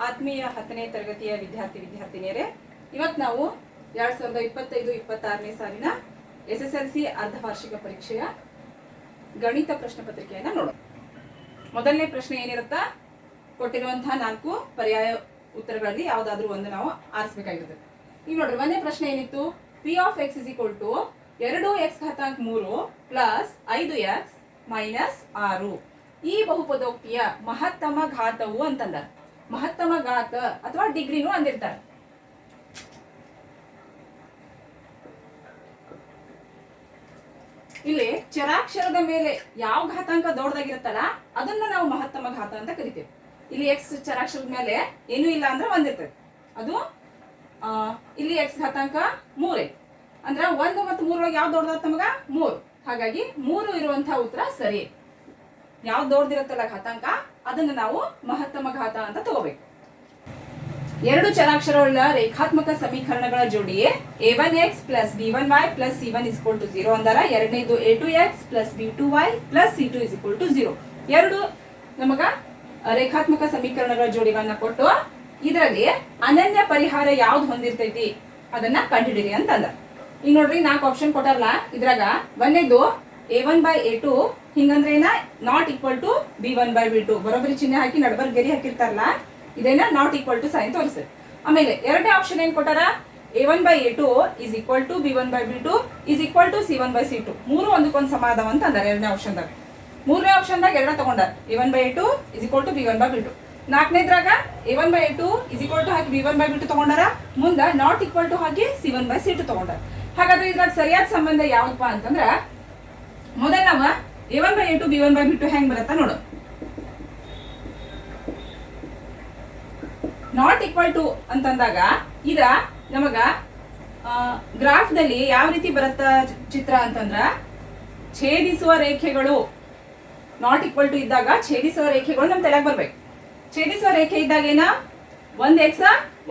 ಆತ್ಮೀಯ 10ನೇ ತರಗತಿಯ ವಿದ್ಯಾರ್ಥಿನಿಯರೇ, ಇವತ್ತು ನಾವು 2025-26ನೇ ಸಾಲಿನ SSLC ಅರ್ಧವಾರ್ಷಿಕ ಪರೀಕ್ಷೆಯ ಗಣಿತ ಪ್ರಶ್ನೆ ಪತ್ರಿಕೆಯನ್ನು ನೋಡೋಣ. ಮೊದಲನೇ ಪ್ರಶ್ನೆ ಏನಿರುತ್ತಾ, ಕೊಟ್ಟಿರುವಂತಹ 4 ಪರ್ಯಾಯ ಉತ್ತರಗಳಲ್ಲಿ ಯಾವುದಾದ್ರೂ ಒಂದು ನಾವು ಆರಿಸಬೇಕಾಗಿರುತ್ತೆ. ಈಗ ನೋಡ್ರಿ, ಒಂದೇ ಪ್ರಶ್ನೆ ಏನಿತ್ತು, p of x is equal to 2x ಘಾತಾಂಕ 3 plus 5x minus 6 ಈ ಬಹುಪದೋಕ್ತಿಯ ಮಹತ್ತಮ ಘಾತವು ಅಂತಂದ. ಮಹತ್ತಮ ಘಾತ ಅಥವಾ ಡಿಗ್ರಿನೂ ಅಂದಿರ್ತಾರೆ. ಇಲ್ಲಿ ಚರಾಕ್ಷರದ ಮೇಲೆ ಯಾವ ಘಾತಾಂಕ ದೊಡ್ಡದಾಗಿರುತ್ತಲ್ಲ ಅದನ್ನ ನಾವು ಮಹತ್ತಮ ಘಾತ ಅಂತ ಕರಿತೇವೆ. ಇಲ್ಲಿ ಎಕ್ಸ್ ಚರಾಕ್ಷರದ ಮೇಲೆ ಏನೂ ಇಲ್ಲ ಅಂದ್ರೆ ಒಂದಿರ್ತದೆ, ಅದು ಇಲ್ಲಿ ಎಕ್ಸ್ ಘಾತಾಂಕ 3 ಅಂದ್ರೆ 1 ಮತ್ತು 3 ಯಾವ್ದು ದೊಡ್ಡದಾದ ನಮಗ 3. ಹಾಗಾಗಿ 3 ಇರುವಂತಹ ಉತ್ತರ ಸರಿ. ಯಾವ್ದು ದೊಡ್ಡದಿರುತ್ತಲ್ಲ ಘಾತಾಂಕ ಅದನ್ನ ನಾವು ಮಹತ್ತಮ ಘಾತ ಅಂತ ತಗೋಬೇಕು. 2 ಚರಾಕ್ಷರವುಳ್ಳ ರೇಖಾತ್ಮಕ ಸಮೀಕರಣಗಳ ಜೋಡಿಯೇ a1x plus b1y plus c1 is equal to 0 ಅಂದಾರ. ಎರಡನೇದು a2x plus b2y plus c2 is equal to 0. ಎರಡು ನಮಗ ರೇಖಾತ್ಮಕ ಸಮೀಕರಣಗಳ ಜೋಡಿಗಳನ್ನ ಕೊಟ್ಟು ಇದರಲ್ಲಿ ಅನನ್ಯ ಪರಿಹಾರ ಯಾವ್ದು ಹೊಂದಿರ್ತೈತಿ ಅದನ್ನ ಕಂಡುಹಿಡಿರಿ ಅಂತ ಅಂದ. ಈಗ ನೋಡ್ರಿ, 4 ಆಪ್ಷನ್ ಕೊಟ್ಟಾರಲ್ಲ, ಇದ್ರಾಗ ಒಂದೇದು a1 by a2 ಹಿಂಗಂದ್ರೆ ಏನ not equal to b1 by b2 ಬರೋಬ್ಬರಿ ಚಿಹ್ನೆ ಹಾಕಿ ನಡಬರ್ ಗೆರಿ ಹಾಕಿರ್ತಾರಲ್ಲ, ಇದೇನ ನಾಟ್ ಈಕ್ವಲ್ ಟು ಸೈನ್ ತೋರಿಸ್ತದೆ. ಆಮೇಲೆ ಎರಡನೇ ಆಪ್ಷನ್ ಏನ್ ಕೊಟ್ಟಾರ, a1 by a2 is equal to b1 by b2 is equal to c1 by c2 ಮೂರು ಒಂದಕ್ಕೊಂದು ಸಮ ಅದಾವ ಅಂತ ಅಂದಾರೆ ಎರಡನೇ ಆಪ್ಷನ್ದಾಗ. ಮೂರನೇ ಆಪ್ಷನ್ದಾಗ ಎರಡ ತಗೊಂಡಾರ, a1 by a2 is equal to b1 by b2. ನಾಲ್ಕನೇದ್ರಾಗ a1 by a2 is equal to hockey b1 by b2 ತಗೊಂಡಾರ, ಮುಂದ ನಾಟ್ ಈಕ್ವಲ್ ಟು ಹಾಕಿ c1 by c2 ತಗೊಂಡಾರ. ಹಾಗಾದ್ರೆ ಇದ್ರಾಗ ಸರಿಯಾದ ಸಂಬಂಧ ಯಾವಪ್ಪ ಅಂತಂದ್ರ, ಮೊದಲ ನಾವ a1 by a2 b1 by b2 ಹೆಂಗ್ ಬರತ್ತಾ ನೋಡು. ನಾಟ್ ಈಕ್ವಲ್ ಟು ಅಂತಂದಾಗ ಇದ ನಮಗ ಗ್ರಾಫ್ ದಲ್ಲಿ ಯಾವ ರೀತಿ ಬರುತ್ತ ಚಿತ್ರ ಅಂತಂದ್ರ, ಛೇದಿಸುವ ರೇಖೆಗಳು ನಾಟ್ ಈಕ್ವಲ್ ಟು ಇದ್ದಾಗ ಛೇದಿಸುವ ರೇಖೆಗಳು ನಮ್ ತಲೆಗೆ ಬರ್ಬೇಕು. ಛೇದಿಸುವ ರೇಖೆ ಇದ್ದಾಗ ಏನ ಒಂದು ಎಕ್ಸ್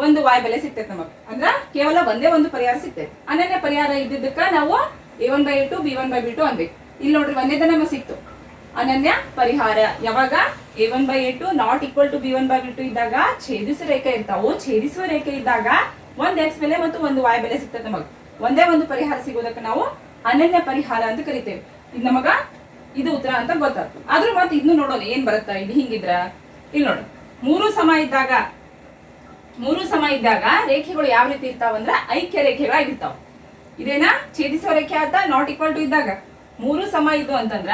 ಒಂದು y ಬೆಲೆ ಸಿಗ್ತೈತೆ ನಮಗ್, ಅಂದ್ರ ಕೇವಲ ಒಂದೇ ಒಂದು ಪರಿಹಾರ ಸಿಗ್ತೈತೆ. ಅನನ್ಯ ಪರಿಹಾರ ಇದ್ದಿದ್ದಕ್ಕ ನಾವು a1 by a2 b1 by b2 ಅನ್ಬೇಕು. ಇಲ್ಲಿ ನೋಡ್ರಿ, ಒಂದೇದ ನಮಗ್ ಸಿಕ್ತು ಅನನ್ಯ ಪರಿಹಾರ. ಯಾವಾಗ a1 by a2 not equal to b1 by b2 ಇದ್ದಾಗ ಛೇದಿಸುವ ರೇಖೆ ಇರ್ತಾವು. ಛೇದಿಸುವ ರೇಖೆ ಇದ್ದಾಗ ಒಂದ್ ಎಕ್ಸ್ ಬೆಲೆ ಮತ್ತು ಒಂದು y ಬೆಲೆ ಸಿಗ್ತದೆ ನಮಗ್. ಒಂದೇ ಒಂದು ಪರಿಹಾರ ಸಿಗೋದಕ್ಕೆ ನಾವು ಅನನ್ಯ ಪರಿಹಾರ ಅಂತ ಕರಿತೇವೆ. ಇದು ನಮಗ ಇದು ಉತ್ತರ ಅಂತ ಗೊತ್ತಾಗ. ಆದ್ರೂ ಮತ್ತೆ ಇದನ್ನು ನೋಡೋಣ ಏನ್ ಬರುತ್ತಾ. ಇದು ಹಿಂಗಿದ್ರ ಇಲ್ಲಿ ನೋಡು, ಮೂರು ಸಮ ಇದ್ದಾಗ ರೇಖೆಗಳು ಯಾವ ರೀತಿ ಇರ್ತಾವಂದ್ರ ಐಕ್ಯ ರೇಖೆಗಳಾಗಿರ್ತಾವ. ಇದೇನಾ ಛೇದಿಸುವ ರೇಖೆ ಆತ ನಾಟ್ ಈಕ್ವಲ್ ಟು ಇದ್ದಾಗ. ಮೂರು ಸಮ ಇದ್ದು ಅಂತಂದ್ರ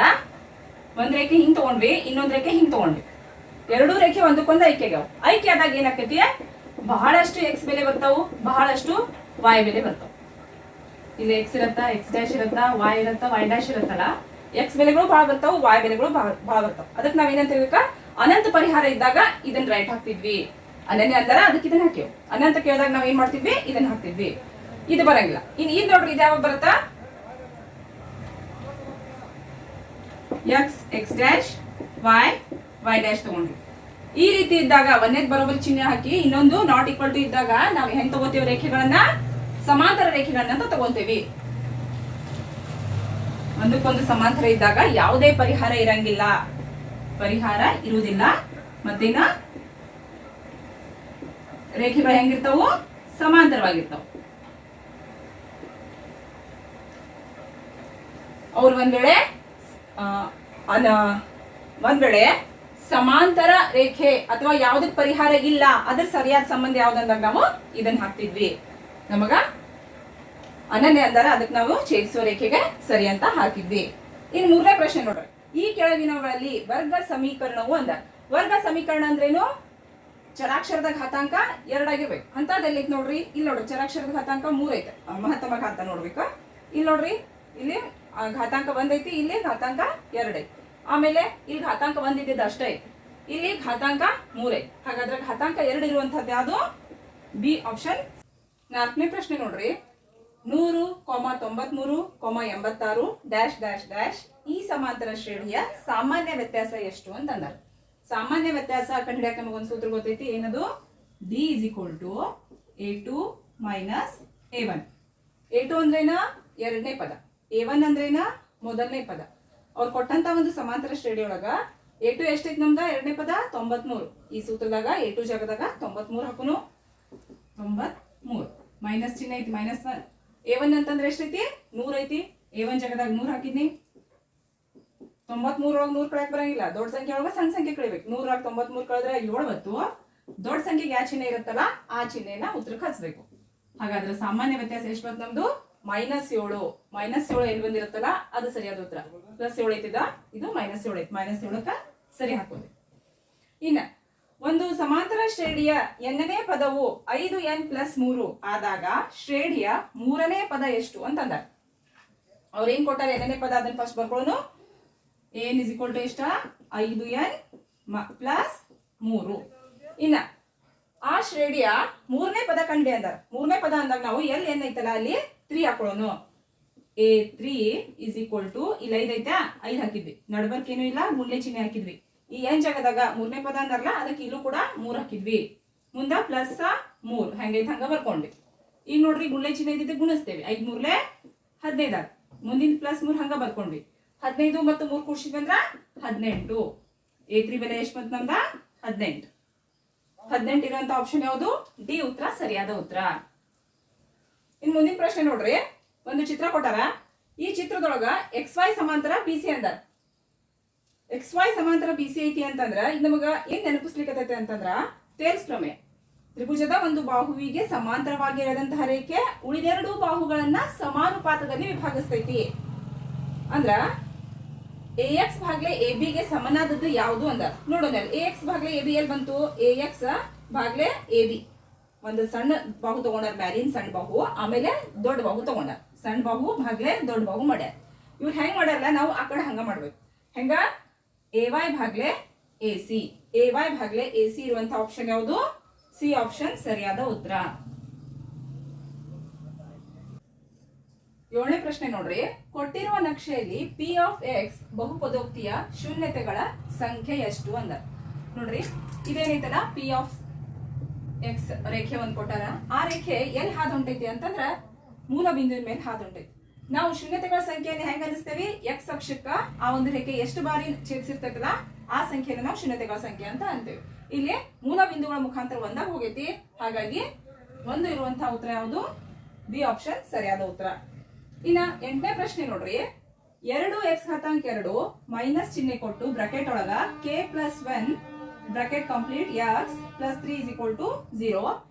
ಒಂದ್ ರೇಖೆ ಹಿಂಗ್ ತಗೊಂಡ್ವಿ, ಇನ್ನೊಂದ್ ರೇಖೆ ಹಿಂಗ್ ತಗೊಂಡ್ವಿ, ಎರಡೂ ರೇಖೆ ಒಂದಕ್ಕೊಂದು ಐಕ್ಯಗಾವ್. ಐಕ್ಯ ಆದಾಗ ಏನಾಕತಿ, ಬಹಳಷ್ಟು ಎಕ್ಸ್ ಬೆಲೆ ಬರ್ತಾವು, ಬಹಳಷ್ಟು y ಬೆಲೆ ಬರ್ತಾವ. ಇಲ್ಲಿ ಎಕ್ಸ್ ಇರತ್ತ, ಎಕ್ಸ್ ಡ್ಯಾಶ್ ಇರತ್ತ, y ಇರತ್ತ, y ಡ್ಯಾಶ್ ಇರತ್ತಲ್ಲ, ಎಕ್ಸ್ ಬೆಲೆಗಳು ಬಹಳ ಬರ್ತಾವು, y ಬೆಲೆಗಳು ಬಹಳ ಬರ್ತಾವ. ಅದಕ್ಕೆ ನಾವೇನಂತ ಹೇಳ್ಬೇಕ, ಅನಂತ ಪರಿಹಾರ ಇದ್ದಾಗ ಇದನ್ನ ರೈಟ್ ಹಾಕ್ತಿದ್ವಿ. ಅನನ್ಯ ಅಂತಾರ ಅದಕ್ಕೆ ಇದನ್ನ ಹಾಕಿವ್. ಅನಂತ ಕೇಳಿದಾಗ ನಾವ್ ಏನ್ ಮಾಡ್ತಿದ್ವಿ, ಇದನ್ನ ಹಾಕ್ತಿದ್ವಿ. ಇದು ಬರಂಗಿಲ್ಲ. ಇದ್ ನೋಡ್ರಿ, ಇದು ಯಾವಾಗ ಬರುತ್ತಾ, X X dash y dash ತಗೊಂಡ್ವಿ. ಈ ರೀತಿ ಇದ್ದಾಗ ಒಂದೇದ್ ಬರೋಬರಿ ಚಿಹ್ನೆ ಹಾಕಿ ಇನ್ನೊಂದು ನಾಟ್ ಈಕ್ವಲ್ ಟು ಇದ್ದಾಗ ನಾವ್ ಹೆಂಗ್ ತಗೋತೀವಿ, ರೇಖೆಗಳನ್ನ ಸಮಾಂತರ ರೇಖೆಗಳನ್ನ ತಗೊಂತೀವಿ. ಒಂದಕ್ಕೊಂದು ಸಮಾಂತರ ಇದ್ದಾಗ ಯಾವುದೇ ಪರಿಹಾರ ಇರಂಗಿಲ್ಲ, ಪರಿಹಾರ ಇರುವುದಿಲ್ಲ. ಮತ್ತೇನ ರೇಖೆಗಳು ಹೆಂಗಿರ್ತಾವು, ಸಮಾಂತರವಾಗಿರ್ತಾವ. ಅವ್ರು ಒಂದ್ ವೇಳೆ ಸಮಾಂತರ ರೇಖೆ ಅಥವಾ ಯಾವ್ದಕ್ ಪರಿಹಾರ ಇಲ್ಲ ಅದ್ರ ಸರಿಯಾದ ಸಂಬಂಧ ಯಾವ್ದಂದಾಗ ನಾವು ಇದನ್ನ ಹಾಕ್ತಿದ್ವಿ. ನಮಗ ಅನನ್ಯ ಅಂದಾರ ಅದಕ್ಕೆ ನಾವು ಛೇದಿಸುವ ರೇಖೆಗೆ ಸರಿ ಅಂತ ಹಾಕಿದ್ವಿ. ಇನ್ನು ಮೂರನೇ ಪ್ರಶ್ನೆ ನೋಡ್ರಿ, ಈ ಕೆಳಗಿನವುಗಳಲ್ಲಿ ವರ್ಗ ಸಮೀಕರಣವು ಅಂದ. ವರ್ಗ ಸಮೀಕರಣ ಅಂದ್ರೇನು, ಚರಾಕ್ಷರದ ಘಾತಾಂಕ 2 ಆಗಿರ್ಬೇಕು ಅಂತದಲ್ಲಿ ನೋಡ್ರಿ. ಇಲ್ಲಿ ನೋಡ್ರಿ, ಚರಾಕ್ಷರದ ಘಾತಾಂಕ 3 ಐತೆ, ಮಹತ್ತಮ ಘಾತ ನೋಡ್ಬೇಕು. ಇಲ್ಲಿ ನೋಡ್ರಿ, ಇಲ್ಲಿ ಘಾತಾಂಕ 1 ಐತಿ, ಇಲ್ಲಿ ಘಾತಾಂಕ 2 ಐತಿ. ಆಮೇಲೆ ಇಲ್ಲಿ ಘಾತಾಂಕ 1 ಇದ್ದಿದ್ದು ಅಷ್ಟೇ ಐತಿ, ಇಲ್ಲಿ ಘಾತಾಂಕ 3 ಐತಿ. ಹಾಗಾದ್ರೆ ಘಾತಾಂಕ 2 ಇರುವಂತದ್ದು ಯಾವುದು, ಬಿ ಆಪ್ಷನ್. 4ನೇ ಪ್ರಶ್ನೆ ನೋಡ್ರಿ, 100, 93, 86 ಡ್ಯಾಶ್ ಡ್ಯಾಶ್ ಡ್ಯಾಶ್ ಈ ಸಮಾಂತರ ಶ್ರೇಣಿಯ ಸಾಮಾನ್ಯ ವ್ಯತ್ಯಾಸ ಎಷ್ಟು ಅಂತ ಅಂದಾರ. ಸಾಮಾನ್ಯ ವ್ಯತ್ಯಾಸ ಕಂಡುಹಿಡಿಯಕ್ಕೆ ನಮಗೊಂದು ಸೂತ್ರ ಗೊತ್ತೈತಿ, ಏನದು, d is equal to a2 minus a1. a2 ಅಂದ್ರೇನ ಎರಡನೇ ಪದ, a1 ಅಂದ್ರೇನ ಮೊದಲನೇ ಪದ. ಅವ್ರು ಕೊಟ್ಟಂತ ಒಂದು ಸಮಾಂತರ ಶ್ರೇಣಿಯೊಳಗ A2 ಎಷ್ಟೈತಿ ನಮ್ದ ಎರಡನೇ ಪದ 93. ಈ ಸೂತ್ರದಾಗ A2 ಜಾಗದಾಗ 93 ಹಾಕುನು. 93 ಮೈನಸ್ ಚಿಹ್ನೆ ಐತಿ ಮೈನಸ್ A1 ಅಂತಂದ್ರೆ ಎಷ್ಟೈತಿ 100 ಐತಿ. A1 ಜಾಗದಾಗ 100 ಹಾಕಿದ್ನಿ. 93 ಒಳಗೆ 100 ಕಳೆಯಕ್ ಬರಂಗಿಲ್ಲ. ದೊಡ್ಡ ಸಂಖ್ಯೆ ಒಳಗೆ ಸಣ್ಣ ಸಂಖ್ಯೆ ಕಳಿಬೇಕು. 100 ಒಳಗೆ 93 ಕಳೆದ್ರೆ 7 ಬತ್ತು. ದೊಡ್ಡ ಸಂಖ್ಯೆಗೆ ಯಾವ ಚಿಹ್ನೆ ಇರುತ್ತಲ್ಲ ಆ ಚಿಹ್ನೆನ ಉತ್ತರಕ್ಕೆ ಹಚ್ಬೇಕು. ಹಾಗಾದ್ರೆ ಸಾಮಾನ್ಯ ವ್ಯತ್ಯಾಸ ಎಷ್ಟು ಬಂತು ನಮ್ದು -7. -7 ಎಲ್ಲಿ ಬಂದಿರುತ್ತಲ್ಲ ಅದು ಸರಿಯಾದ ಉತ್ತರ. +7 ಐತಿದ ಇದು -7 ಐತಿ. -7ಕ್ಕ ಸರಿ ಹಾಕೋದು. ಇನ್ನ ಒಂದು ಸಮಾಂತರ ಶ್ರೇಣಿಯ n-ನೇ ಪದವು 5n+3 ಆದಾಗ ಶ್ರೇಣಿಯ 3ನೇ ಪದ ಎಷ್ಟು ಅಂತಂದ. ಅವ್ರ ಏನ್ ಕೊಟ್ಟಾರ n-ನೇ ಪದ ಅದನ್ನ ಫಸ್ಟ್ ಬರ್ಕೊಳ್ಳೋನು. n = ಎಷ್ಟ 5n+3. ಇನ್ನ ಆ ಶ್ರೇಣಿಯ 3ನೇ ಪದ ಕಂಡಿ ಅಂದಾರ. 3ನೇ ಪದ ಅಂದಾಗ ನಾವು ಎಲ್ಲಿ n ಐತಲ್ಲ ಅಲ್ಲಿ 3 ಹಾಕೊಳ್ಳೋನು. A3 = ಇಲ್ಲಿ 5 ಐತಾ 5 ಹಾಕಿದ್ವಿ. ನಡಬರ್ಕೇನು ಇಲ್ಲ ಗುಂಡ್ಲೆ ಚಿಹ್ನೆ ಹಾಕಿದ್ವಿ. ಈ n ಜಾಗದಾಗ 3ನೇ ಪದ ಅಂದಾರಲ್ಲ ಅದಕ್ಕೆ ಇಲ್ಲೂ ಕೂಡ 3 ಹಾಕಿದ್ವಿ. ಮುಂದ +3 ಹೆಂಗೈತೆ ಹಂಗ ಬರ್ಕೊಂಡ್ವಿ. ಈಗ ನೋಡ್ರಿ ಗುಂಡ್ಲೆ ಚಿಹ್ನೆ ಇದ್ದಿದ್ದು ಗುಣಿಸ್ತೇವೆ. 5 3 15 ಮುಂದಿನ +3 ಹಂಗ ಬರ್ಕೊಂಡ್ವಿ. 15 ಮತ್ತು 3 ಕೂಡಿಸಿದ್ವಿ ಅಂದ್ರ 18. A3 ಬೆಲೆ ಎಷ್ಟು ಬಂತು ನಮ್ದ 18. 18 ಇರುವಂತ ಆಪ್ಷನ್ ಯಾವುದು ಡಿ ಉತ್ತರ ಸರಿಯಾದ ಉತ್ತರ. ಇನ್ ಮುಂದಿನ ಪ್ರಶ್ನೆ ನೋಡ್ರಿ. ಒಂದು ಚಿತ್ರ ಕೊಟ್ಟಾರ. ಈ ಚಿತ್ರದೊಳಗ XY ಸಮಾಂತರ BC ಅಂದಾರ. XY ಸಮಾಂತರ BC ಐತಿ ಅಂತಂದ್ರ ಇದು ನಮಗ ಏನ್ ನೆನಪಿಸ್ಲಿಕ್ಕತೈತೆ ಅಂತಂದ್ರ ಟೇಲ್ಸ್ ಪ್ರಮೇಯ. ತ್ರಿಭುಜದ ಒಂದು ಬಾಹುವಿಗೆ ಸಮಾಂತರವಾಗಿರದಂತಹ ರೇಖೆ ಉಳಿದೆರಡು ಬಾಹುಗಳನ್ನ ಸಮಾನುಪಾತದಲ್ಲಿ ವಿಭಾಗಿಸ್ತೈತಿ. ಅಂದ್ರ AX ಭಾಗ್ಲೆ AB ಗೆ ಸಮನಾದದ್ದು ಯಾವುದು ಅಂದ ನೋಡೋಣ. AX ಭಾಗ್ಲೆ AB ಎಲ್ಲಿ ಬಂತು? AX ಭಾಗ್ಲೆ AB. ಒಂದು ಸಣ್ಣ ಬಾಹು ತಗೊಂಡಾರ, ಮ್ಯಾಲಿನ ಸಣ್ಣ ಬಾಹು, ಆಮೇಲೆ ದೊಡ್ಡ ಬಾಹು ತಗೊಂಡಾರ. ಸಣ್ಣ ಬಾಹು ಭಾಗ್ಲೆ ದೊಡ್ಡ ಬಾಹು ಮಾಡ್ಯಾರ. ಇವ್ರು ಹೆಂಗ್ ಮಾಡ್ಯಾರಲ್ಲ ನಾವು ಆ ಕಡೆ ಹಂಗ ಮಾಡ್ಬೇಕು. ಹೆಂಗ AY ಭಾಗ್ಲೆ AC. AY ಭಾಗ್ಲೆ AC ಇರುವಂತ ಆಪ್ಷನ್ ಯಾವುದು? ಸಿ ಆಪ್ಷನ್ ಸರಿಯಾದ ಉತ್ತರ. 7ನೇ ಪ್ರಶ್ನೆ ನೋಡ್ರಿ. ಕೊಟ್ಟಿರುವ ನಕ್ಷೆಯಲ್ಲಿ P(x) ಬಹುಪದೋಕ್ತಿಯ ಶೂನ್ಯತೆಗಳ ಸಂಖ್ಯೆ ಎಷ್ಟು ಅಂದ ನೋಡ್ರಿ. ಇದೇನೈತಲ್ಲ P(x) ರೇಖೆ ಒಂದ್ ಕೊಟ್ಟಾರ. ಆ ರೇಖೆ ಎಲ್ಲಿ ಹಾದು ಹೊಂಟೈತಿ ಅಂತಂದ್ರ ಮೂಲ ಬಿಂದುವಿನ ಮೇಲೆ ಹಾದು ಹೊಂಟೈತಿ. ನಾವು ಶೂನ್ಯತೆಗಳ ಸಂಖ್ಯೆಯನ್ನು ಹೆಂಗ್ ಅನಿಸ್ತೇವಿ? X ಅಕ್ಷಕ್ಕ ಆ ಒಂದು ರೇಖೆ ಎಷ್ಟು ಬಾರಿ ಛೇದಿಸಿರ್ತೈತಲ್ಲ ಆ ಸಂಖ್ಯೆನ ನಾವು ಶೂನ್ಯತೆಗಳ ಸಂಖ್ಯೆ ಅಂತ ಅಂತೇವೆ. ಇಲ್ಲಿ ಮೂಲ ಬಿಂದುಗಳ ಮುಖಾಂತರ ಒಂದಾಗ ಹೋಗೈತಿ. ಹಾಗಾಗಿ 1 ಇರುವಂತಹ ಉತ್ತರ ಯಾವುದು? ಬಿ ಆಪ್ಷನ್ ಸರಿಯಾದ ಉತ್ತರ. ಇನ್ನ 8ನೇ ಪ್ರಶ್ನೆ ನೋಡ್ರಿ. 2x⁻2 ಮೈನಸ್ ಚಿಹ್ನೆ ಕೊಟ್ಟು ಬ್ರಾಕೆಟ್ ಒಳಗ k+1 ಬ್ರಾಕೆಟ್ ಕಂಪ್ಲೀಟ್ x +3 = 0.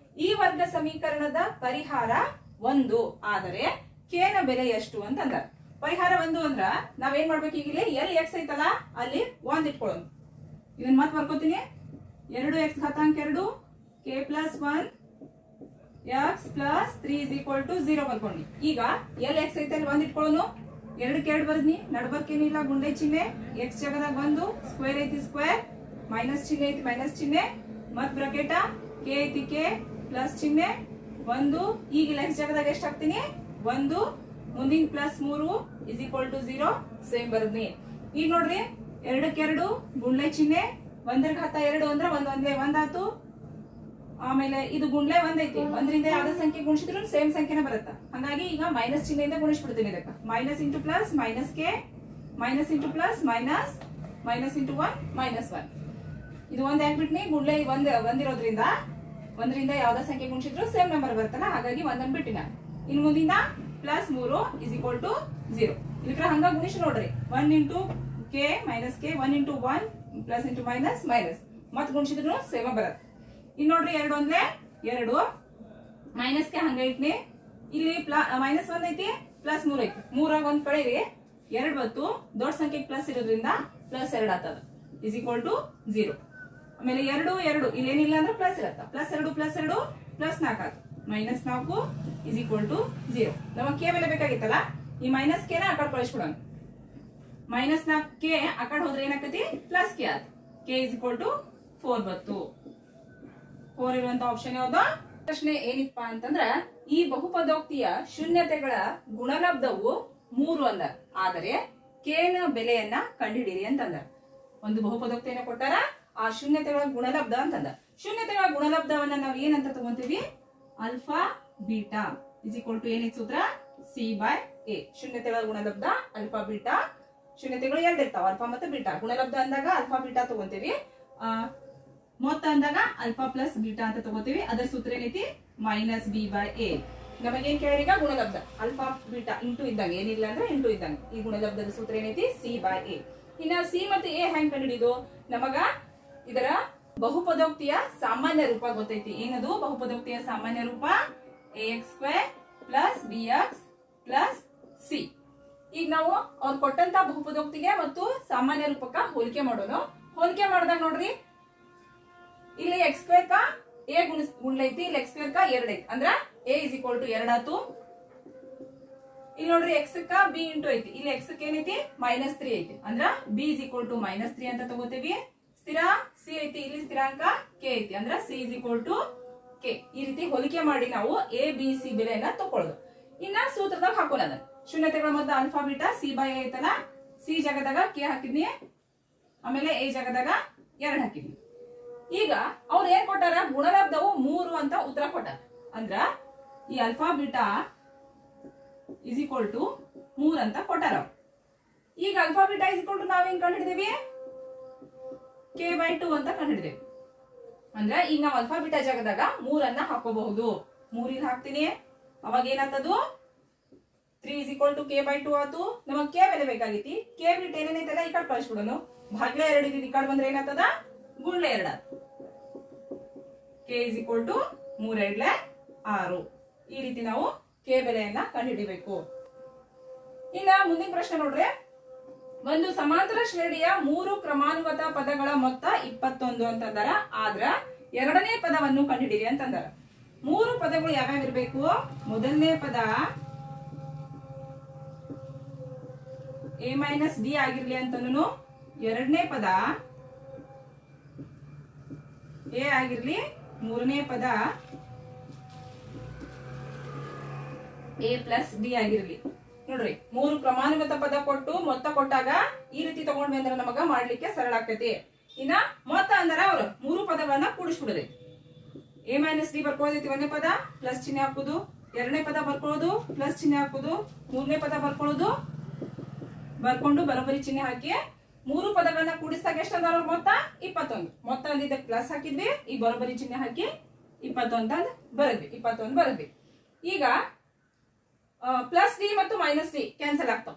ಈ ವರ್ಗ ಸಮೀಕರಣದ ಪರಿಹಾರ 1 ಆದರೆ k ನ ಬೆಲೆ ಎಷ್ಟು ಅಂತಂದ. ಪರಿಹಾರ 1 ಅಂದ್ರ ನಾವೇನ್ ಮಾಡ್ಬೇಕು? ಈಗ ಇಲ್ಲಿ ಎಲ್ಲಿ x ಐತಲ್ಲ ಅಲ್ಲಿ 1 ಇಟ್ಕೊಳ್ಳೋಣ. ಇದನ್ನ ಮತ್ತೆ ಬರ್ಕೋತೀನಿ. 2x⁻2 k+1 x +3 = 0 ಬರ್ಕೊಂಡಿ. ಈಗ ಎಲ್ಲಿ x ಐತೆ ಅಲ್ಲಿ 1 ಇಟ್ಕೊಳ್ಳೋನು. 2 2 ಬರ್ದ್ನಿ. ನಡ್ಬರ್ಕೇನಿಲ್ಲ ಗುಂಡೆ ಚಿಹ್ನೆ. x ಜಾಗದಾಗ 1 ಸ್ಕ್ವೇರ್ ಐತಿ ಸ್ಕ್ವೇರ್, ಮೈನಸ್ ಚಿಹ್ನೆ ಐತಿ ಮೈನಸ್ ಚಿಹ್ನೆ, ಮತ್ ಬ್ರಾಕೆಟ k ಐತಿ k ಪ್ಲಸ್ ಚಿಹ್ನೆ 1. ಈಗ x ಜಾಗದಾಗ ಎಷ್ಟು ಹಾಕ್ತೀನಿ? 1. ಮುಂದಿನ +3 = 0 ಸೇಮ್ ಬರ್ದ್ನಿ. ಈಗ ನೋಡ್ರಿ 2 2 ಗುಂಡ್ಲೆ ಚಿಹ್ನೆ, 1/2 ಅಂದ್ರ 1 1 1 ಆತು. ಆಮೇಲೆ ಇದು ಗುಂಡ್ಲೆ 1 ಐತಿ. 1ರಿಂದ ಯಾವ್ದು ಸಂಖ್ಯೆ ಗುಣಿಸಿದ್ರು ಸೇಮ್ ಸಂಖ್ಯೆನ ಬರುತ್ತೆ. ಹಾಗಾಗಿ ಈಗ ಮೈನಸ್ ಚಿಹ್ನೆಯಿಂದ ಗುಣಿಸ್ಬಿಡ್ತೀನಿ. ಇದಕ್ಕೆ minus into plus minus K, minus into plus minus, minus into 1 -1. ಇದು 1 ಹಾಕ್ಬಿಟ್ನಿ. ಗುಂಡ್ಲೆ 1 ಇರೋದ್ರಿಂದ 1ರಿಂದ ಯಾವ್ದ ಸಂಖ್ಯೆ ಗುಣಿಸಿದ್ರು ಸೇಮ್ ನಂಬರ್ ಬರುತ್ತಲ್ಲ, ಹಾಗಾಗಿ 1 ಅಂದ್ಬಿಟ್ಟಿನ. ಇನ್ ಮುಂದಿಂದ +3 = 0. ಇದಕ್ಕೆ ಹಂಗ ಗುಣಿಸಿ ನೋಡ್ರಿ. 1 into K minus K, 1 into 1 plus into minus minus, ಮತ್ ಗುಣಿಸಿದ್ರು ಸೇಮ ಬರುತ್ತೆ. ಇನ್ ನೋಡ್ರಿ 2 1 2 ಮೈನಸ್ ಕೆ ಹಂಗ ಐತ್ನಿ. ಇಲ್ಲಿ -1 ಐತಿ +3 ಐತಿ. 3 1 ಕಳೆರಿ 2 ಬತ್ತು. ದೊಡ್ಡ ಸಂಖ್ಯೆಗೆ ಪ್ಲಸ್ ಇರೋದ್ರಿಂದ +2 ಆಗ್ತದ = 0. ಆಮೇಲೆ 2 2 ಇಲ್ಲಿ ಏನಿಲ್ಲ ಅಂದ್ರೆ ಪ್ಲಸ್ ಇರತ್ತ. +2 +2 +4 ಆಯ್ತು. -4 = 0. ನಮಗೆ ಕೆ ಬೆಲೆ ಬೇಕಾಗಿತ್ತಲ್ಲ, ಈ ಮೈನಸ್ ಕೆ ನ ಆ ಕಡೆ ಕಳಿಸ್ಬಿಡೋಣ. -4 ಕೆ ಆ ಕಡೆ ಹೋದ್ರೆ ಏನಾಗ್ತೈತಿ? ಪ್ಲಸ್ ಕೆ ಆಯ್ತು. ಕೆ = 4 ಬತ್ತು. 4 ಇರುವಂತ ಆಪ್ಷನ್ ಯಾವ್ದು? ಪ್ರಶ್ನೆ ಏನಿಪ್ಪ ಅಂತಂದ್ರ ಈ ಬಹುಪದೋಕ್ತಿಯ ಶೂನ್ಯತೆಗಳ ಗುಣಲಬ್ಧವು 3 ಅಂದ. ಆದರೆ ಕೆ ನ ಬೆಲೆಯನ್ನ ಕಂಡುಹಿಡಿಯಿರಿ ಅಂತಂದ. ಒಂದು ಬಹುಪದೋಕ್ತಿಯನ್ನ ಕೊಟ್ಟಾರ, ಆ ಶೂನ್ಯತೆಗಳ ಗುಣಲಬ್ಧ ಅಂತಂದ. ಶೂನ್ಯತೆಗಳ ಗುಣಲಬ್ಧವನ್ನ ನಾವು ಏನಂತ ತಗೊಂತೀವಿ? ಆಲ್ಫಾ ಬೀಟಾ = ಏನಿತ್ತು ಸೂತ್ರ? C/A. ಶೂನ್ಯತೆಗಳ ಗುಣಲಬ್ಧ ಆಲ್ಫಾ ಬೀಟಾ ಶೂನ್ಯತೆಗಳು ಎರಡು ಇರ್ತಾವ, ಅಲ್ಫಾ ಮತ್ತು ಬೀಟಾ. ಗುಣಲಬ್ಧ ಅಂದಾಗ ಅಲ್ಫಾ ಬೀಟಾ ತಗೊಂತೀವಿ, ಮೊತ್ತ ಅಂದಾಗ ಅಲ್ಫಾ ಪ್ಲಸ್ ಬೀಟಾ ಅಂತ ತಗೋತೀವಿ. ಅದರ ಸೂತ್ರ ಏನೈತಿ ಮೈನಸ್ ಬಿ ಬೈ ಎ. ನಮಗೇನ್ ಕೇಳಿ ಈಗ ಗುಣಲಬ್ಧ ಅಲ್ಫಾ ಬೀಟಾ ಇಂಟು ಇದ್ದಂಗೆ, ಏನಿಲ್ಲ ಅಂದ್ರೆ ಇಂಟು ಇದ್ದಂಗೆ. ಈ ಗುಣಲಬ್ಧದ ಸೂತ್ರ ಏನೈತಿ ಸಿ ಬೈ ಎ. ಇನ್ನ ಸಿ ಮತ್ತು ಎ ಹೆಂಗ್ ಕಂಡುಹಿಡಿದು ನಮಗ ಇದರ ಬಹುಪದೋಕ್ತಿಯ ಸಾಮಾನ್ಯ ರೂಪ ಗೊತ್ತೈತಿ. ಏನದು ಬಹುಪದೋಕ್ತಿಯ ಸಾಮಾನ್ಯ ರೂಪ? ax² plus bx plus C. ಈಗ ನಾವು ಅವ್ರು ಕೊಟ್ಟಂತ ಬಹುಪದೋಕ್ತಿಗೆ ಮತ್ತು ಸಾಮಾನ್ಯ ರೂಪಕ್ಕ ಹೋಲಿಕೆ ಮಾಡೋಣ. ಹೋಲಿಕೆ ಮಾಡಿದಾಗ ನೋಡ್ರಿ, ಇಲ್ಲಿ x² ಕ a ಗುಣ್ಲೈತಿ, ಇಲ್ಲಿ x² ಕ 2 ಐತಿ, ಅಂದ್ರ a ಇಸ್ ಈಕ್ವಲ್ ಟು 2 ಆತು. ಇಲ್ಲಿ ನೋಡ್ರಿ x ಕ b ಇಂಟು ಐತಿ, ಇಲ್ಲಿ x ಕ ಏನೈತಿ -3 ಐತಿ, ಅಂದ್ರ b ಇಸ್ ಈಕ್ವಲ್ ಟು -3 ಅಂತ ತಗೋತೀವಿ. ಸ್ಥಿರ ಸಿ ಐತಿ, ಇಲ್ಲಿ ಸ್ಥಿರಾಂಕ ಕೆ ಐತಿ, ಅಂದ್ರ c is equal to k. ಈ ರೀತಿ ಹೋಲಿಕೆ ಮಾಡಿ ನಾವು ಎ ಬಿ ಸಿ ಬೆಲೆಯನ್ನ ತಕೊಳ್ಳೋದು. ಇನ್ನ ಸೂತ್ರದಾಗ ಹಾಕೋಣ ಅದನ್ನ. ಶೂನ್ಯತೆಗಳ ಮೊತ್ತ alpha beta C by A ಐತಲ್ಲ, ಸಿ ಜಾಗದಾಗ ಕೆ ಹಾಕಿದ್ನಿ, ಆಮೇಲೆ ಎ ಜಾಗದಾಗ 2 ಹಾಕಿದ್ನಿ. ಈಗ ಅವ್ರು ಏನ್ ಕೊಟ್ಟಾರ? ಗುಣಲಬ್ಧವು 3 ಅಂತ ಉತ್ತರ ಕೊಟ್ಟಾರ. ಅಂದ್ರ ಈ alpha beta is equal to 3 ಅಂತ ಕೊಟ್ಟಾರ. ಈಗ alpha beta is equal to ನಾವೇನ್ ಕಂಡು ಹಿಡಿದೇವಿ? k/2 ಅಂತ ಕಂಡು ಹಿಡಿದೇವಿ. ಅಂದ್ರೆ ಈಗ ನಾವು ಅಲ್ಫಾ ಬೀಟಾ ಜಾಗದಾಗ 3 ಹಾಕೋಬಹುದು. 3 ಇಲ್ಲಿ ಹಾಕ್ತೀನಿ, ಅವಾಗ ಏನಾಗ್ತದು 3 ಇಸ್ ಈಕ್ವಲ್ ಟು k/2 ಆತು. ನಮಗ್ ಕೆ ಬೆಲೆ ಬೇಕಾಗಿತಿ. ಕೆ ಬಿಟ್ಟು ಏನೇನೈತಲ್ಲ ಈ ಕಡೆ ಕಳಿಸ್ಬಿಡೋನು. ಭಾಗ್ಲೆ 2 ಈ ಕಡೆ ಬಂದ್ರೆ ಏನಾಗ್ತದ? ಗುಣ್ಲೆ 2 ಆತು. K is equal to 3 2 6. ಈ ರೀತಿ ನಾವು ಕೆ ಬೆಲೆಯನ್ನ ಕಂಡುಹಿಡಿಬೇಕು. ಇನ್ನ ಮುಂದಿನ ಪ್ರಶ್ನೆ ನೋಡ್ರಿ, ಒಂದು ಸಮಾಂತರ ಶ್ರೇಣಿಯ 3 ಕ್ರಮಾನುಗತ ಪದಗಳ ಮೊತ್ತ 21 ಅಂತಂದಾರ. ಆದ್ರ ಎರಡನೇ ಪದವನ್ನು ಕಂಡುಹಿಡಿರಿ ಅಂತಂದಾರ. 3 ಪದಗಳು ಯಾವ್ಯಾವ ಇರಬೇಕು? ಮೊದಲನೇ ಪದ a - d ಆಗಿರ್ಲಿ ಅಂತನೂ, ಎರಡನೇ ಪದ a ಆಗಿರ್ಲಿ, ಮೂರನೇ ಪದ a + d ಆಗಿರ್ಲಿ. ನೋಡ್ರಿ, 3 ಕ್ರಮಾನುಗತ ಪದ ಕೊಟ್ಟು ಮೊತ್ತ ಕೊಟ್ಟಾಗ ಈ ರೀತಿ ತಗೊಂಡ್ವಿ ಅಂದ್ರೆ ನಮಗ ಮಾಡ್ಲಿಕ್ಕೆ ಸರಳ ಆಗ್ತೈತಿ. ಇನ್ನ ಮೊತ್ತ ಅಂದ್ರ ಅವ್ರು 3 ಪದಗಳನ್ನ ಕೂಡಿಸ್ಬಿಡೋದೈತಿ. a - d ಬರ್ಕೊಳ್ಳೋದೈತಿ, ಒಂದನೇ ಪದ ಪ್ಲಸ್ ಚಿಹ್ನೆ ಹಾಕುದು, ಎರಡನೇ ಪದ ಬರ್ಕೊಳ್ಳೋದು ಪ್ಲಸ್ ಚಿಹ್ನೆ ಹಾಕುದು, ಮೂರನೇ ಪದ ಬರ್ಕೊಳ್ಳೋದು, ಬರ್ಕೊಂಡು ಬರೋಬ್ಬರಿ ಚಿಹ್ನೆ ಹಾಕಿ 3 ಪದಗಳನ್ನ ಕೂಡಿಸಿದಾಗ ಎಷ್ಟದ ಅವ್ರ ಮೊತ್ತ? 21. ಮೊತ್ತ ಅಂದಿದ್ದಕ್ಕೆ ಪ್ಲಸ್ ಹಾಕಿದ್ವಿ, ಈ ಬರೋಬ್ಬರಿ ಚಿಹ್ನೆ ಹಾಕಿ 21 ಅಂತ ಬರದ್ವಿ, 21 ಬರದ್ವಿ. ಈಗ ಪ್ಲಸ್ ಡಿ ಮತ್ತು ಮೈನಸ್ ಡಿ ಕ್ಯಾನ್ಸಲ್ ಆಗ್ತಾವ.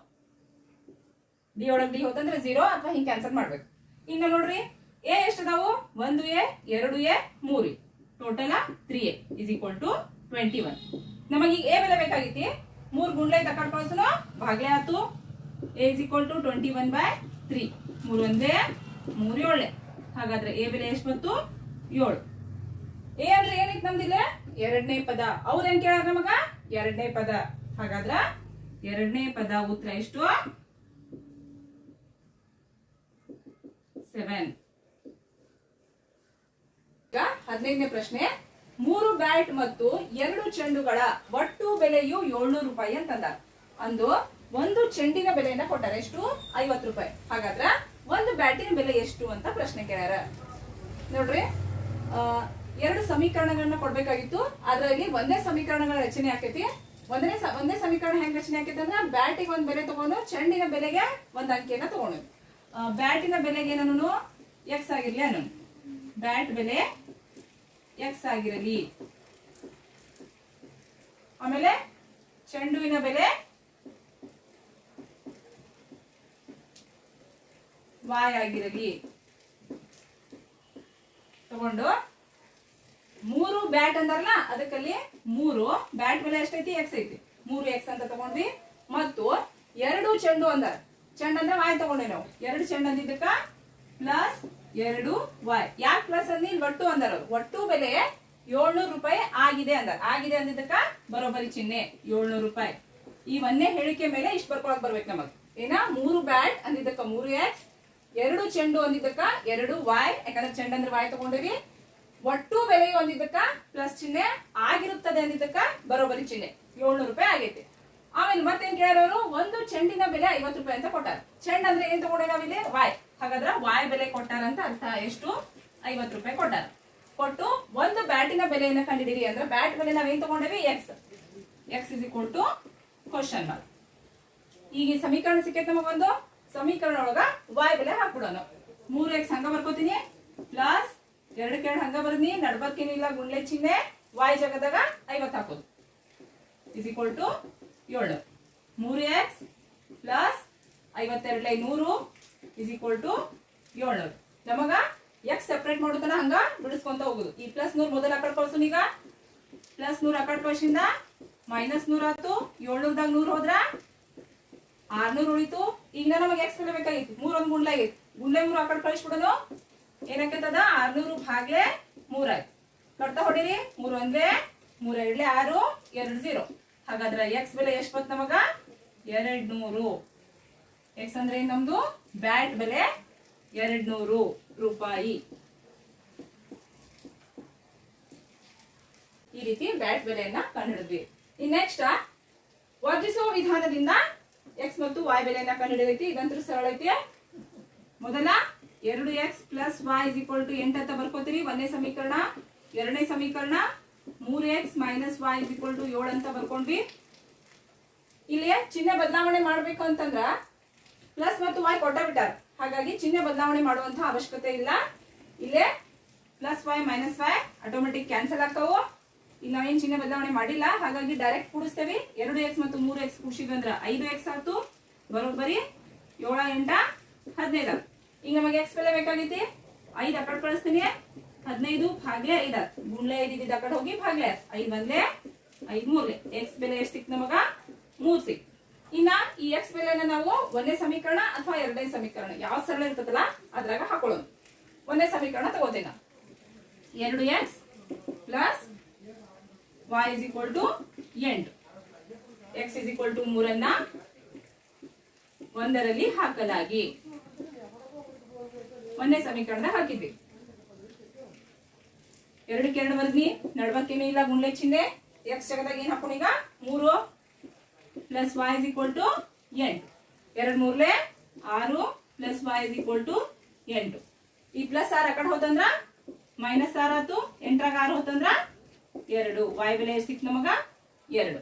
ಡಿ ಒಳಗೆ ಡಿ ಹೋತಂದ್ರೆ 0 ಅಥವಾ ಹಿಂಗ್ ಕ್ಯಾನ್ಸಲ್ ಮಾಡ್ಬೇಕು. ಇನ್ನ ನೋಡ್ರಿ, ಎ ಎಷ್ಟದಾವು? 1a 2a 3, total 3a is equal to 21. ನಮಗೀಗ ಎ ಬೆಲೆ ಬೇಕಾಗಿತಿ. 3 ಗುಂಡ್ಲೆ ತಕೊಂಡ್ ಕಳ್ಸೋಣ, ಭಾಗ್ಲೆ ಆತು. a is equal to 21/3. 3 1 3 7. ಹಾಗಾದ್ರೆ ಎ ಬೆಲೆ ಎಷ್ಟು ಬಂತು? 7. ಎ ಅಂದ್ರೆ ಏನೈತಿ ನಮ್ದಿಲ್ಲ? ಎರಡನೇ ಪದ. ಅವ್ರೇನ್ ಕೇಳಾರ ನಮಗ? ಎರಡನೇ ಪದ. ಹಾಗಾದ್ರ ಎರಡನೇ ಪದ ಉತ್ತರ ಎಷ್ಟು? 7. ಈಗ 15ನೇ ಪ್ರಶ್ನೆ, 3 ಬ್ಯಾಟ್ ಮತ್ತು 2 ಚೆಂಡುಗಳ ಒಟ್ಟು ಬೆಲೆಯು 700 ರೂಪಾಯಿ ಅಂತಂದ. ಅಂದು ಒಂದು ಚೆಂಡಿನ ಬೆಲೆಯನ್ನ ಕೊಟ್ಟಾರ. ಎಷ್ಟು? 50 ರೂಪಾಯಿ. ಹಾಗಾದ್ರ ಒಂದು ಬ್ಯಾಟಿನ ಬೆಲೆ ಎಷ್ಟು ಅಂತ ಪ್ರಶ್ನೆ ಕೇಳ್ಯಾರ. ನೋಡ್ರಿ, 2 ಸಮೀಕರಣಗಳನ್ನ ಕೊಡ್ಬೇಕಾಗಿತ್ತು. ಅದ್ರಲ್ಲಿ ಒಂದೇ ಸಮೀಕರಣಗಳ ರಚನೆ ಆಕೈತಿ. ಒಂದೇ ಸಮೀಕರಣ ಹೆಂಗ್ ರಚನೆ ಆಕೈತಿ ಅಂದ್ರೆ, ಬ್ಯಾಟಿಗೆ ಒಂದ್ ಬೆಲೆ ತಗೊಂಡು ಚೆಂಡಿನ ಬೆಲೆಗೆ ಒಂದ್ ಅಂಕಿಯನ್ನ ತಗೊಂಡು, ಬ್ಯಾಟಿನ ಬೆಲೆಗೆ ನಾನು ಎಕ್ಸ್ ಆಗಿರ್ಲಿ ಅನ್ನು, ಬ್ಯಾಟ್ ಬೆಲೆ ಎಕ್ಸ್ ಆಗಿರಲಿ, ಆಮೇಲೆ ಚೆಂಡುವಿನ ಬೆಲೆ y ಆಗಿರಲಿ ತಗೊಂಡು, 3 ಬ್ಯಾಟ್ ಅಂದಾರಲ್ಲ ಅದಕ್ಕಲ್ಲಿ 3 ಬ್ಯಾಟ್ ಬೆಲೆ ಎಷ್ಟೈತಿ? ಎಕ್ಸ್ ಐತಿ, 3x ಅಂತ ತಗೊಂಡ್ವಿ. ಮತ್ತು 2 ಚೆಂಡು ಅಂದಾರ. ಚೆಂಡು ಅಂದ್ರೆ y ತಗೊಂಡೆ ನಾವು. 2 ಚೆಂಡು ಅಂದಿದ್ದಕ್ಕ ಪ್ಲಸ್ 2y. ಯಾಕೆ ಪ್ಲಸ್ ಅಂದಿ? ಒಟ್ಟು ಅಂದಾರ. ಒಟ್ಟು ಬೆಲೆ 700 ರೂಪಾಯಿ ಆಗಿದೆ ಅಂದಾರ. ಆಗಿದೆ ಅಂದಿದ್ದಕ್ಕ ಬರೋಬ್ಬರಿ ಚಿಹ್ನೆ 700 ರೂಪಾಯಿ. ಈ ಒಂದೇ ಹೇಳಿಕೆ ಮೇಲೆ ಇಷ್ಟು ಬರ್ಕೊಳಕ್ ಬರ್ಬೇಕು ನಮಗ್. ಏನ? 3 ಬ್ಯಾಟ್ ಅಂದಿದ್ದಕ್ಕ 3x, 2 ಚೆಂಡು ಅಂದಿದ್ದಕ್ಕ 2y, ಯಾಕಂದ್ರೆ ಚೆಂಡು ಅಂದ್ರೆ y ತಗೊಂಡಿವಿ. ಒಟ್ಟು ಬೆಲೆಯು ಅಂದಿದ್ದಕ್ಕ ಪ್ಲಸ್ ಚಿಹ್ನೆ, ಆಗಿರುತ್ತದೆ ಅಂದಿದ್ದಕ್ಕ ಬರೋಬ್ಬರಿ ಚಿಹ್ನೆ 700 ರೂಪಾಯಿ ಆಗೈತಿ. ಆಮೇಲೆ ಮತ್ತೇನ್ ಕೇಳೋರು? ಒಂದು ಚೆಂಡಿನ ಬೆಲೆ 50 ರೂಪಾಯಿ ಅಂತ ಕೊಟ್ಟಾರ. ಚೆಂಡ್ ಅಂದ್ರೆ ಏನ್ ತಗೊಂಡೆ ನಾವಿಲ್ಲಿ? y. ಹಾಗಾದ್ರೆ y ಬೆಲೆ ಕೊಟ್ಟಾರ ಅಂತ ಅರ್ಥ. ಎಷ್ಟು? 50 ರೂಪಾಯಿ ಕೊಟ್ಟಾರ. ಕೊಟ್ಟು ಒಂದು ಬ್ಯಾಟಿನ ಬೆಲೆಯನ್ನ ಕಂಡಿಡಿರಿ ಅಂದ್ರೆ, ಬ್ಯಾಟ್ ಬೆಲೆ ನಾವೇನ್ ತಗೊಂಡೇವಿ? X. X is equal to question mark. ಈಗ ಈ ಸಮೀಕರಣ ಸಿಕ್ಕೈತೆ ನಮಗೊಂದು. ಸಮೀಕರಣ ಒಳಗ y ಬೆಲೆ ಹಾಕ್ಬಿಡೋಣ. 3x ಹಂಗ ಬರ್ಕೋತೀನಿ ಪ್ಲಸ್ 2 ಹಂಗ ಬರ್ನಿ, ನಡ್ಬರ್ಕೇನಿಲ್ಲ ಗುಂಡ್ಲೆ ಚಿಹ್ನೆ, y ಜಾಗದಾಗ 50 ಹಾಕೋದು is equal to 7. 3x plus 52 100 is equal to 700. ನಮಗ x ಸೆಪರೇಟ್ ಮಾಡೋದನ್ನ ಹಂಗ ಬಿಡಿಸ್ಕೊಂತ ಹೋಗುದು. ಈ ಪ್ಲಸ್ 100 ಮೊದಲ ಆ ಕಡೆ ಕಳ್ಸೋಣ. ಈಗ ಪ್ಲಸ್ 100 ಆ ಕಡೆ ಕಳ್ಸಿಂದ ಮೈನಸ್ 100 ಆಯ್ತು. 700ದಾಗ 100 ಹೋದ್ರ 600 ಉಳಿತು. ಈಗ ನಮಗೆ x ಬೆಲೆ ಬೇಕಾಗಿತ್ತು. 3 ಒಂದು ಗುಂಡ್ಲೆ ಆಗೈತಿ. ಗುಂಡ್ಲೆ 3 ಆ ಕಡೆ ಕಳಿಸ್ಬಿಡೋನು. ಏನಾಕೈತದ 600 ಭಾಗ್ಲೆ 3 ಆಯ್ತು. ಕಡ್ತಾ ಹೊಡಿರಿ. 3 ಒಂದ್ಲೆ 3 ಎರಡ್ಲೆ 6 2 0. ಹಾಗಾದ್ರೆ x ಬೆಲೆ ಎಷ್ಟು ಬಂತು ನಮಗ 200. x ಅಂದ್ರೆ ನಮ್ದು ಬ್ಯಾಟ್ ಬೆಲೆ 200 ರೂಪಾಯಿ. ಈ ರೀತಿ ಬ್ಯಾಟ್ ಬೆಲೆಯನ್ನ ಕಂಡುಹಿಡಿದ್ವಿ. ಇನ್ ನೆಕ್ಸ್ಟ್ ವರ್ಜಿಸುವ ವಿಧಾನದಿಂದ x ಮತ್ತು y ಬೆಲೆಯನ್ನ ಕಂಡುಹಿಡಿದೈತಿ. ಇದಂತೂ ಸರಳ ಐತಿ. ಮೊದಲ 2x plus y is equal to 8 ಅಂತ ಬರ್ಕೋತೀರಿ ಒಂದನೇ ಸಮೀಕರಣ. ಎರಡನೇ ಸಮೀಕರಣ 3x minus y is equal to 7 ಅಂತ ಬರ್ಕೊಂಡ್ವಿ. ಇಲ್ಲಿ ಚಿಹ್ನೆ ಬದಲಾವಣೆ ಮಾಡ್ಬೇಕು ಅಂತಂದ್ರ ಪ್ಲಸ್ ಮತ್ತು y ಕೊಟ್ಟ ಬಿಟ್ಟಾರ. ಹಾಗಾಗಿ ಚಿಹ್ನೆ ಬದಲಾವಣೆ ಮಾಡುವಂತಹ ಅವಶ್ಯಕತೆ ಇಲ್ಲ. ಇಲ್ಲೇ plus y minus y automatic cancel ಆಗ್ತಾವು. ಇಲ್ಲಿ ನಾವೇನ್ ಚಿಹ್ನೆ ಬದಲಾವಣೆ ಮಾಡಿಲ್ಲ. ಹಾಗಾಗಿ ಡೈರೆಕ್ಟ್ ಕೂಡಿಸ್ತೇವೆ. 2x ಮತ್ತು 3x ಕೂಡಿಸಿದ್ವಿ ಅಂದ್ರ 5x ಆಯ್ತು. ಬರೋಬ್ಬರಿ 7 8 15. ಈಗ ನಮಗೆ x ಬೆಲೆ ಬೇಕಾಗೈತಿ. 5 ಆ ಕಡೆ ಕಳಿಸ್ತೀನಿ. 15 ಭಾಗ್ಲೆ 5 ಆಯ್ತು. ಗುಂಡ್ಲೆ 5 ಇದ್ದಿದ್ದು ಆ ಕಡೆ ಹೋಗಿ ಭಾಗ್ಲೆ 5 ಬಂದ್ಲೆ 5 ಮೂರ್ಲೆ. x ಬೆಲೆ ಎಷ್ಟು ಸಿಕ್ತು ನಮಗ 3 ಸಿಕ್ತು. ಇನ್ನ ಈ x ಬೆಲೆನ ನಾವು ಒಂದನೇ ಸಮೀಕರಣ ಅಥವಾ ಎರಡನೇ ಸಮೀಕರಣ ಯಾವ ಸರಳ ಇರ್ತದಲ್ಲ ಅದ್ರಾಗ ಹಾಕೊಳ್ಳೋಣ. ಒಂದನೇ ಸಮೀಕರಣ ತಗೋತೇನೆ. 2x plus y is equal to 8. x is equal to 3 ಅನ್ನ ಒಂದರಲ್ಲಿ ಹಾಕಲಾಗಿ ಒಂದನೇ ಸಮೀಕರಣದಾಗ ಹಾಕಿದ್ವಿ. 2ಕ್ಕೆ 2 ಬರ್ದ್ನಿ, ನಡ್ಬರ್ಕೇನೂ ಇಲ್ಲ ಗುಂಡ್ಲೆ ಚಿಹ್ನೆ. x ಜಾಗದಾಗ ಏನ್ ಹಾಕೋಣ ಈಗ 3 plus y is equal to 8. 2 ಮೂರ್ಲೆ 6 plus y is equal to 8. ಈ ಪ್ಲಸ್ 6 ಆ ಕಡೆ ಹೋತಂದ್ರ ಮೈನಸ್ 6 ಆಯ್ತು. 8ರಾಗ 6 ಹೋತಂದ್ರ 2. y ಬೆಲೆ ಎಷ್ಟು ಸಿಕ್ತು ನಮಗ 2.